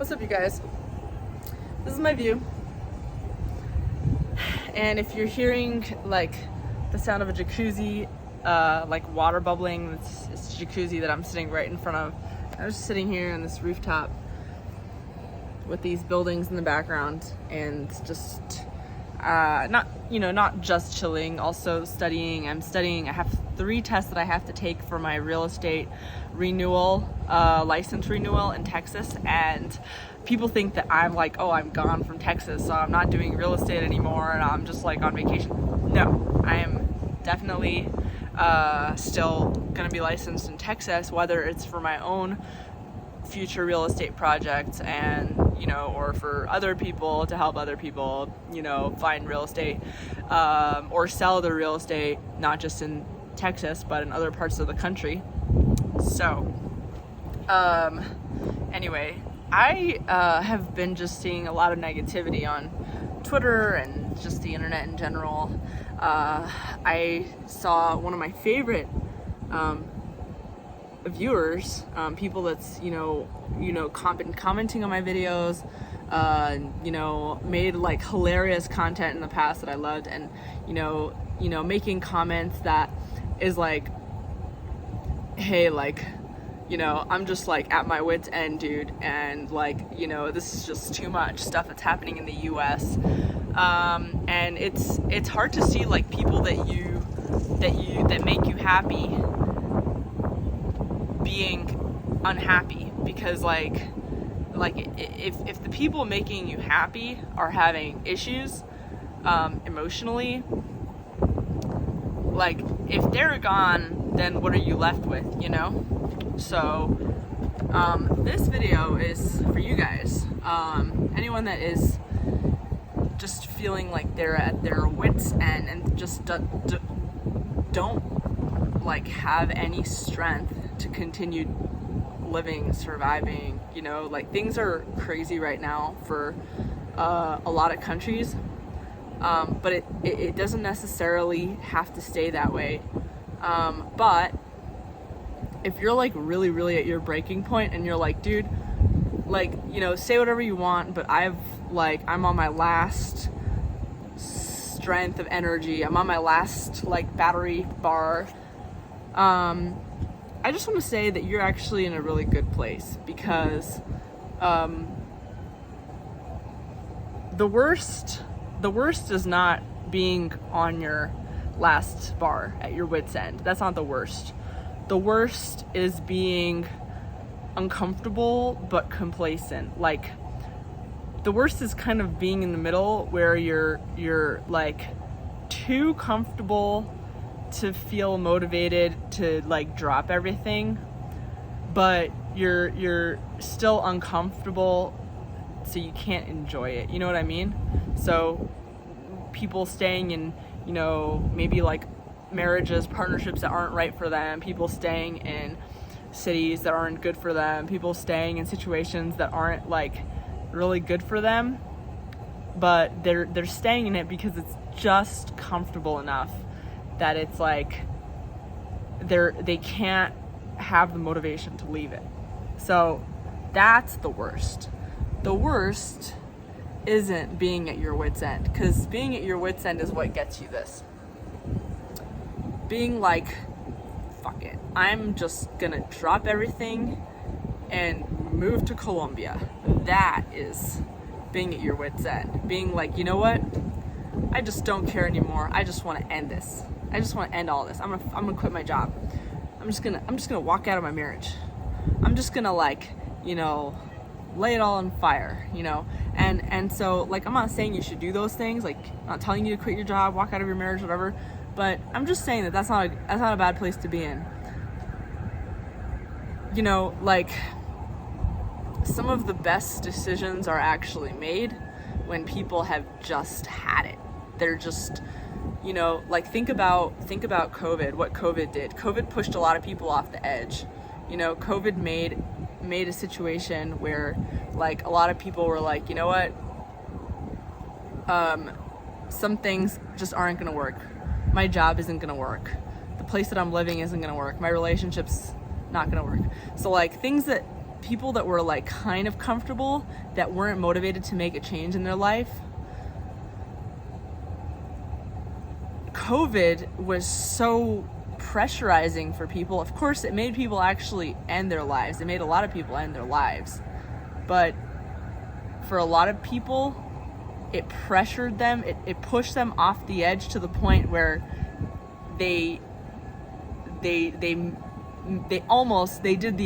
What's up, you guys? This is my view. And if you're hearing like the sound of a jacuzzi, like water bubbling, it's a jacuzzi that I'm sitting right in front of. I'm just sitting here on this rooftop with these buildings in the background and just not just chilling, also studying. I have 3 tests that I have to take for my real estate renewal, license renewal in Texas, and people think that I'm like, oh, I'm gone from Texas, so I'm not doing real estate anymore and I'm just like on vacation. No, I am definitely still gonna be licensed in Texas, whether it's for my own future real estate projects and or for other people, to help other people find real estate or sell their real estate, not just in Texas but in other parts of the country. So anyway, I have been just seeing a lot of negativity on Twitter and just the internet in general. I saw one of my favorite viewers, people that's been commenting on my videos, made like hilarious content in the past that I loved, and making comments that is like, hey, like, I'm just like at my wit's end, dude, and like, this is just too much stuff that's happening in the US. And it's hard to see like people that make you happy being unhappy, because like if the people making you happy are having issues emotionally, like if they're gone, then what are you left with, So this video is for you guys, anyone that is just feeling like they're at their wits end and just don't like have any strength to continue living, surviving. Like things are crazy right now for a lot of countries, but it doesn't necessarily have to stay that way. But if you're like really at your breaking point and you're like, dude, like, say whatever you want, but I'm on my last strength of energy, I'm on my last like battery bar, I just want to say that you're actually in a really good place, because the worst is not being on your last bar at your wit's end. That's not the worst. The worst is being uncomfortable but complacent. Like, the worst is kind of being in the middle, where you're like too comfortable to feel motivated to like drop everything, but you're still uncomfortable, so you can't enjoy it. You know what I mean? So people staying in maybe like marriages, partnerships that aren't right for them, people staying in cities that aren't good for them, people staying in situations that aren't like really good for them, but they're staying in it because it's just comfortable enough that it's like they can't have the motivation to leave it. So that's the worst. The worst isn't being at your wit's end, because being at your wit's end is what gets you this. Being like, fuck it, I'm just gonna drop everything and move to Colombia. That is being at your wit's end. Being like, you know what? I just don't care anymore. I just want to end this. I just want to end all this. I'm gonna quit my job. I'm just gonna walk out of my marriage. I'm just gonna like, lay it all on fire, and so like, I'm not saying you should do those things, like I'm not telling you to quit your job, walk out of your marriage, whatever, but I'm just saying that that's not a bad place to be in. Like, some of the best decisions are actually made when people have just had it. They're just, like, think about COVID, what COVID did. COVID pushed a lot of people off the edge. COVID made a situation where like a lot of people were like, you know what, some things just aren't gonna work. My job isn't gonna work. The place that I'm living isn't gonna work. My relationship's not gonna work. So like things that people that were like kind of comfortable, that weren't motivated to make a change in their life. COVID was so pressurizing for people. Of course, it made people actually end their lives. It made a lot of people end their lives. But for a lot of people, it pressured them. It pushed them off the edge to the point where they did the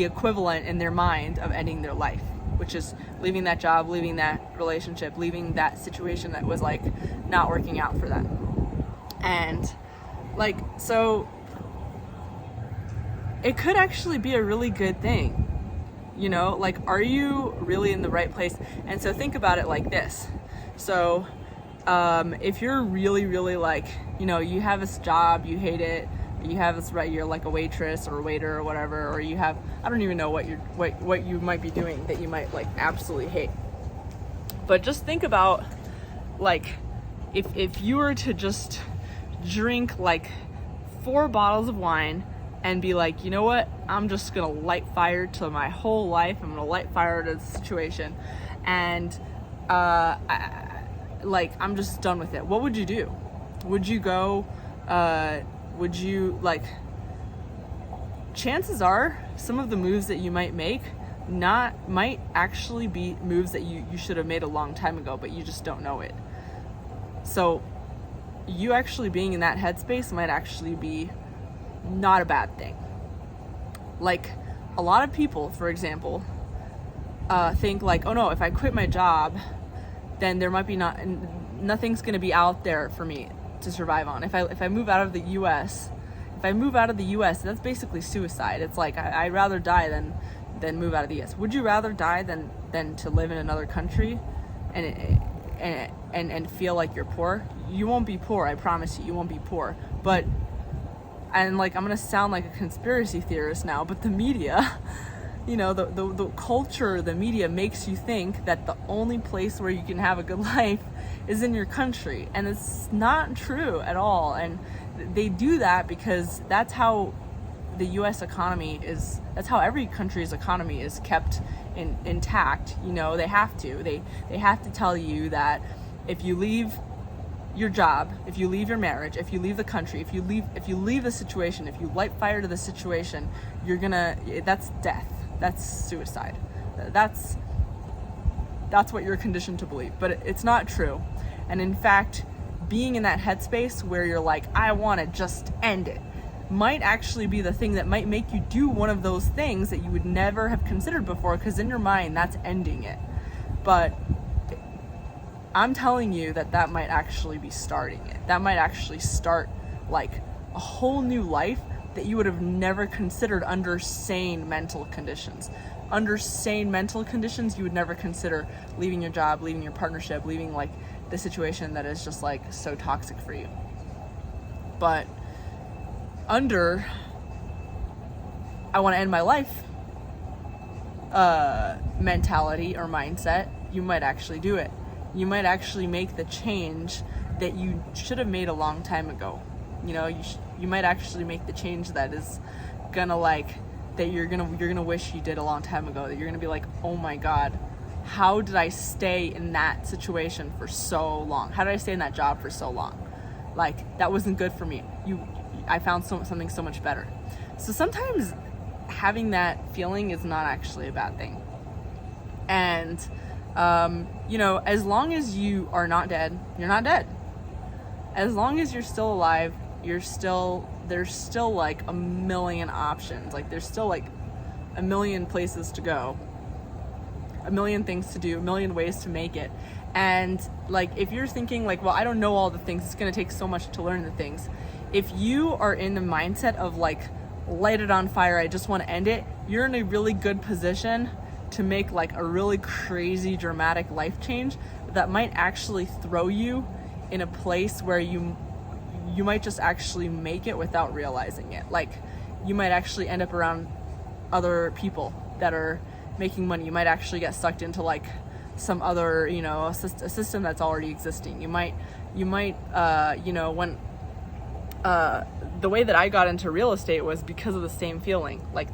equivalent in their mind of ending their life, which is leaving that job, leaving that relationship, leaving that situation that was like not working out for them. And like, so it could actually be a really good thing, you know, like, are you really in the right place? And so think about it like this. So if you're really, really like, you know, you have this job, you hate it, you have this, right, you're like a waitress or a waiter or whatever, or you have, I don't even know what you might be doing that you might like absolutely hate. But just think about, like, if you were to just drink like 4 bottles of wine and be like, you know what, I'm just gonna light fire to my whole life, I'm gonna light fire to the situation, and I'm just done with it, what would you do? Would you go, would you, like, chances are some of the moves that you might make might actually be moves that you should have made a long time ago, but you just don't know it. So you actually being in that headspace might actually be not a bad thing. Like, a lot of people, for example, think like, oh no, if I quit my job, then there might be nothing's going to be out there for me to survive on. If I move out of the US, that's basically suicide. It's like, I'd rather die than move out of the US. Would you rather die than to live in another country and feel like you're poor? You won't be poor, I promise you won't be poor. But, and like, I'm gonna sound like a conspiracy theorist now, but the media, you know, the culture, the media makes you think that the only place where you can have a good life is in your country, and it's not true at all. And they do that because that's how the US economy is, that's how every country's economy is kept intact. You know, they have to tell you that if you leave your job, if you leave your marriage, if you leave the country, if you leave the situation, if you light fire to the situation, that's death, that's suicide, that's what you're conditioned to believe. But it's not true. And in fact, being in that headspace where you're like, I want to just end it, might actually be the thing that might make you do one of those things that you would never have considered before, because in your mind that's ending it. But I'm telling you that might actually be starting it. That might actually start like a whole new life that you would have never considered under sane mental conditions. Under sane mental conditions, you would never consider leaving your job, leaving your partnership, leaving like the situation that is just like so toxic for you. But under I want to end my life mentality or mindset, you might actually do it. You might actually make the change that you should have made a long time ago. You know, you might actually make the change that is gonna that you're gonna wish you did a long time ago. That you're gonna be like, oh my God, how did I stay in that situation for so long? How did I stay in that job for so long? Like, that wasn't good for me. I found something so much better. So sometimes having that feeling is not actually a bad thing. And you know, as long as you are not dead, you're not dead. As long as you're still alive, there's still like a million options. Like, there's still like a million places to go, a million things to do, a million ways to make it. And like, if you're thinking like, well, I don't know all the things, it's going to take so much to learn the things. If you are in the mindset of like, light it on fire, I just want to end it, you're in a really good position to make like a really crazy dramatic life change that might actually throw you in a place where you might just actually make it without realizing it. Like, you might actually end up around other people that are making money. You might actually get sucked into like some other, you know, a system that's already existing. You might you know, when the way that I got into real estate was because of the same feeling. Like,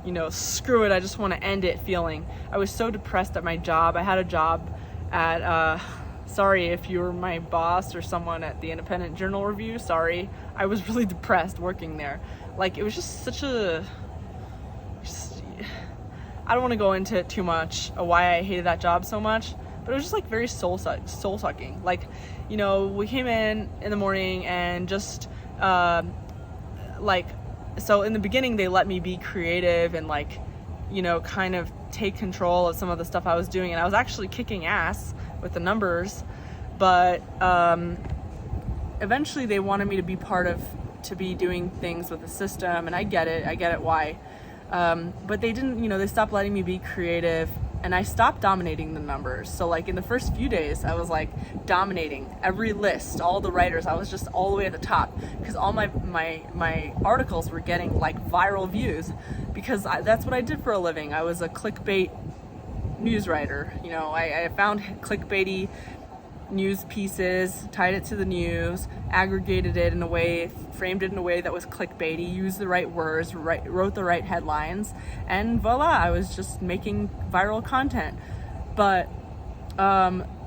you know, screw it, I just want to end it feeling. I was so depressed at my job. I had a job at, sorry if you were my boss or someone at the Independent Journal Review, sorry. I was really depressed working there. Like, it was just such a, I don't want to go into it too much, why I hated that job so much, but it was just like very soul sucking. Like, you know, we came in the morning and just, like, so in the beginning they let me be creative and like, you know, kind of take control of some of the stuff I was doing, and I was actually kicking ass with the numbers, but eventually they wanted me to be to be doing things with the system, and I get it why, but they didn't, you know, they stopped letting me be creative, and I stopped dominating the numbers. So like in the first few days I was like dominating every list, all the writers. I was just all the way at the top because all my articles were getting like viral views, because that's what I did for a living. I was a clickbait news writer. You know, I found clickbaity news pieces, tied it to the news, aggregated it in a way, framed it in a way that was clickbaity, used the right words, wrote the right headlines, and voila, I was just making viral content. But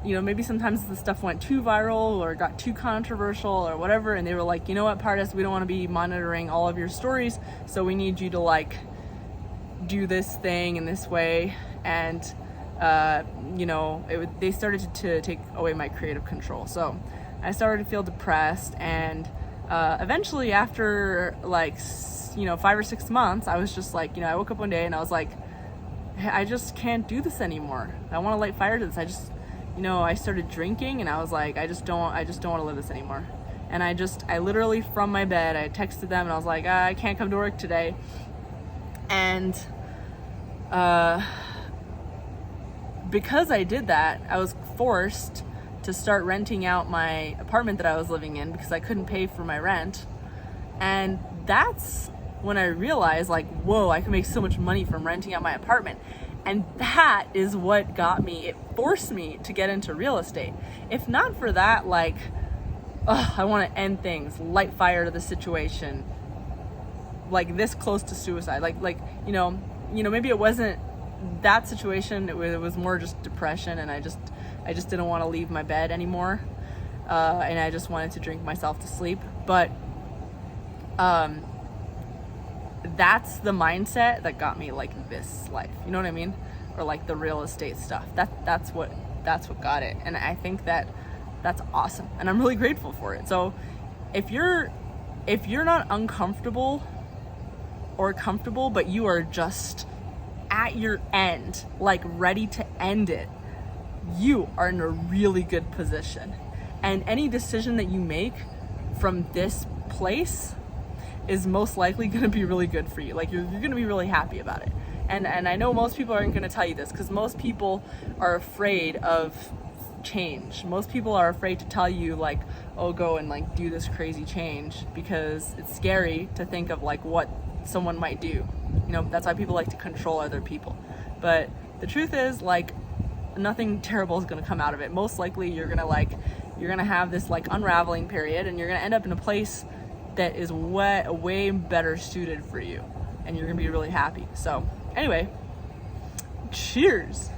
you know, maybe sometimes the stuff went too viral or got too controversial or whatever, and they were like, you know what, Pardis, we don't want to be monitoring all of your stories, so we need you to like do this thing in this way. And you know, they started to take away my creative control. So I started to feel depressed, and eventually after like, you know, 5 or 6 months, I was just like, you know, I woke up one day and I was like, hey, I just can't do this anymore. I want to light fire to this. You know, I started drinking, and I was like, I just don't want to live this anymore. And I literally from my bed, I texted them and I was like, I can't come to work today. And because I did that, I was forced to start renting out my apartment that I was living in because I couldn't pay for my rent. And that's when I realized, like, whoa, I can make so much money from renting out my apartment. And that is what got me, it forced me to get into real estate. If not for that, like, I want to end things, light fire to the situation, like this close to suicide. Like, you know, maybe it wasn't that situation, it was more just depression, and I just didn't want to leave my bed anymore, and I just wanted to drink myself to sleep. But that's the mindset that got me like this life, you know what I mean, or like the real estate stuff. That's what got it, and I think that's awesome, and I'm really grateful for it. So if you're not uncomfortable or comfortable, but you are just at your end, like ready to end it, you are in a really good position. And any decision that you make from this place is most likely going to be really good for you. Like you're going to be really happy about it. And I know most people aren't going to tell you this, because most people are afraid of change. Most people are afraid to tell you, like, oh, go and like do this crazy change, because it's scary to think of like what someone might do. You know, that's why people like to control other people. But the truth is, like, nothing terrible is going to come out of it. Most likely you're going to have this like unraveling period, and you're going to end up in a place that is way better suited for you, and you're going to be really happy. So anyway, cheers.